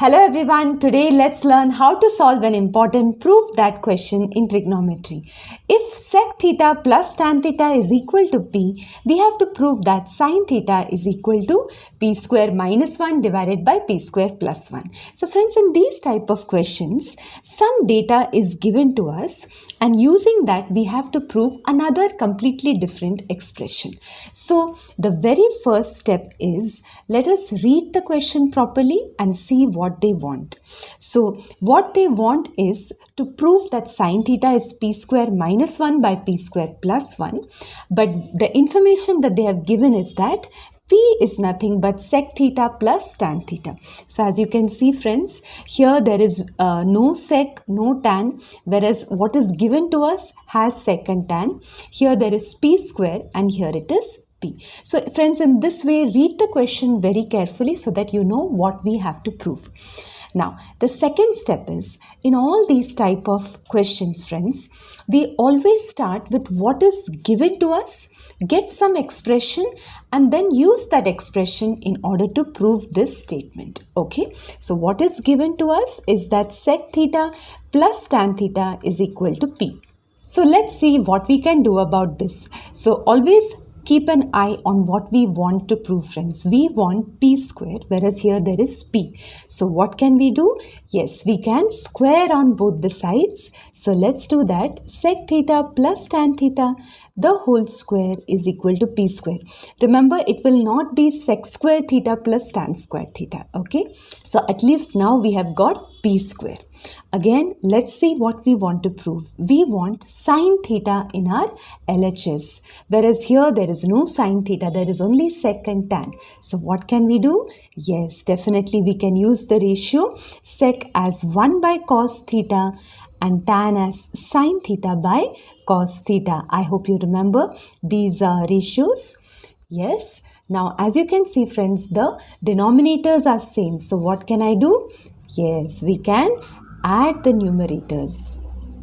Hello everyone, today let's learn how to solve an important proof that question in trigonometry. If sec theta plus tan theta is equal to p, we have to prove that sin theta is equal to p square minus 1 divided by p square plus 1. So friends, in these type of questions, some data is given to us and using that we have to prove another completely different expression. So the very first step is, let us read the question properly and see what they want. So what they want is to prove that sin theta is p square minus 1 by p square plus 1, but the information that they have given is that p is nothing but sec theta plus tan theta. So as you can see friends, here there is no sec, no tan, whereas what is given to us has sec and tan. Here there is p square and here it is p. So friends, in this way, read the question very carefully so that you know what we have to prove. Now, the second step is, in all these type of questions, friends, we always start with what is given to us, get some expression, and then use that expression in order to prove this statement. Okay, so what is given to us is that sec theta plus tan theta is equal to p. So let's see what we can do about this. So always keep an eye on what we want to prove, friends. We want p square, whereas here there is p. So what can we do? Yes, we can square on both the sides. So let's do that. Sec theta plus tan theta, the whole square is equal to p square. Remember, it will not be sec square theta plus tan square theta. Okay, so at least now we have got p square. Again, let's see what we want to prove. We want sin theta in our LHS, whereas here there is no sin theta, there is only sec and tan. So what can we do? Yes, definitely we can use the ratio sec as 1 by cos theta and tan as sin theta by cos theta. I hope you remember these ratios. Yes. Now, as you can see, friends, the denominators are same. So what can I do? Yes, we can add the numerators.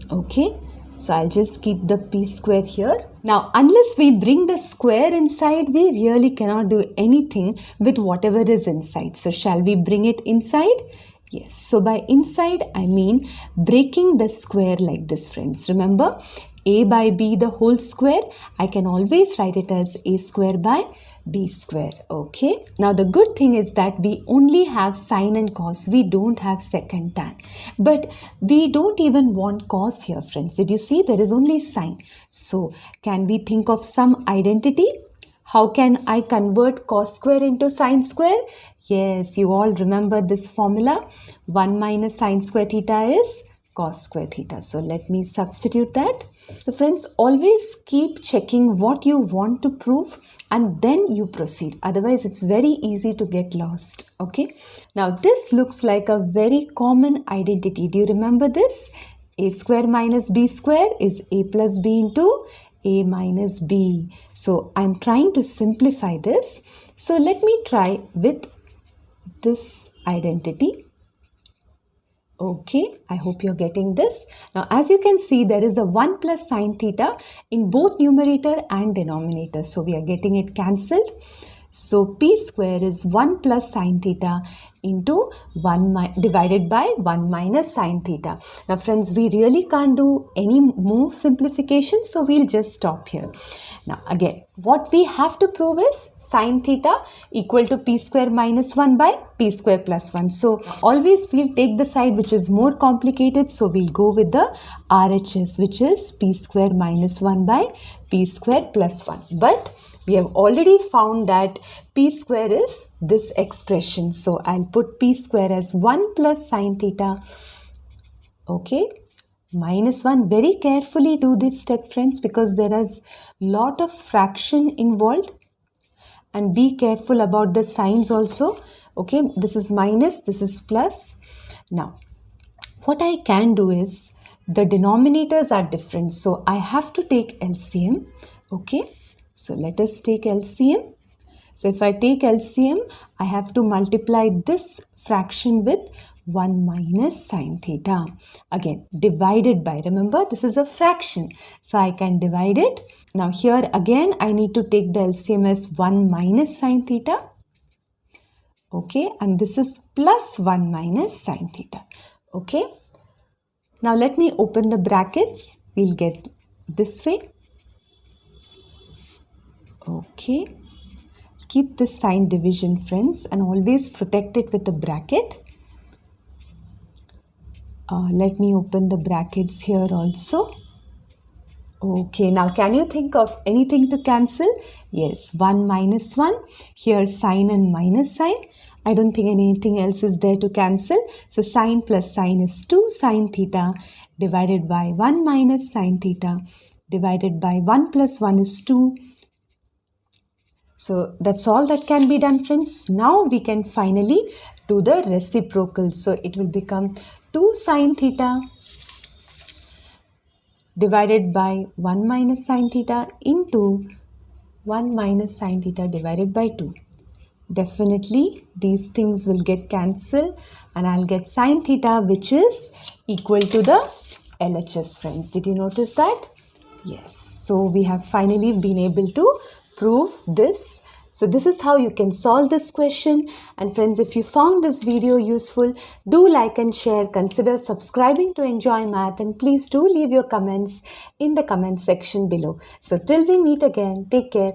Okay, so I'll just keep the p square here. Now, unless we bring the square inside, we really cannot do anything with whatever is inside. So shall we bring it inside? Yes, so by inside, I mean breaking the square like this, friends. Remember, a by b the whole square, I can always write it as a square by b square. Okay, now the good thing is that we only have sine and cos, we don't have sec and tan, but we don't even want cos here, friends. Did you see? There is only sine. So can we think of some identity? How can I convert cos square into sine square? Yes, you all remember this formula. 1 minus sine square theta is cos square theta. So let me substitute that. So friends, always keep checking what you want to prove and then you proceed. Otherwise, it's very easy to get lost. Okay. Now, this looks like a very common identity. Do you remember this? A square minus b square is a plus b into a minus b. So I'm trying to simplify this. So let me try with this identity. Okay, I hope you're getting this. Now, as you can see, there is a 1 plus sine theta in both numerator and denominator. So we are getting it cancelled. So p square is 1 plus sine theta into 1 divided by 1 minus sine theta. Now friends, we really can't do any more simplification, so we'll just stop here. Now again, what we have to prove is sine theta equal to p square minus 1 by p square plus 1. So always we'll take the side which is more complicated, so we'll go with the RHS, which is p square minus 1 by p square plus 1. But we have already found that p square is this expression. So I'll put p square as 1 plus sine theta. Okay. Minus 1. Very carefully do this step, friends, because there is lot of fraction involved. And be careful about the signs also. Okay. This is minus. This is plus. Now, what I can do is the denominators are different. So I have to take LCM. Okay. So let us take LCM. So if I take LCM, I have to multiply this fraction with 1 minus sine theta. Again, divided by, remember this is a fraction. So I can divide it. Now here again, I need to take the LCM as 1 minus sine theta. Okay, and this is plus 1 minus sine theta. Okay, now let me open the brackets. We'll get this way. Okay, keep this sign division, friends, and always protect it with a bracket. Let me open the brackets here also. Okay, now can you think of anything to cancel? Yes, 1 minus 1. Here sine and minus sine. I don't think anything else is there to cancel. So sine plus sine is 2 sine theta divided by 1 minus sine theta divided by 1 plus 1 is 2. So that's all that can be done, friends. Now we can finally do the reciprocal. So it will become 2 sine theta divided by 1 minus sine theta into 1 minus sine theta divided by 2. Definitely these things will get cancelled and I'll get sine theta, which is equal to the LHS, friends. Did you notice that? Yes. So we have finally been able to prove this. So this is how you can solve this question. And friends, if you found this video useful, do like and share. Consider subscribing to Enjoy Math, and please do leave your comments in the comment section below. So till we meet again, take care.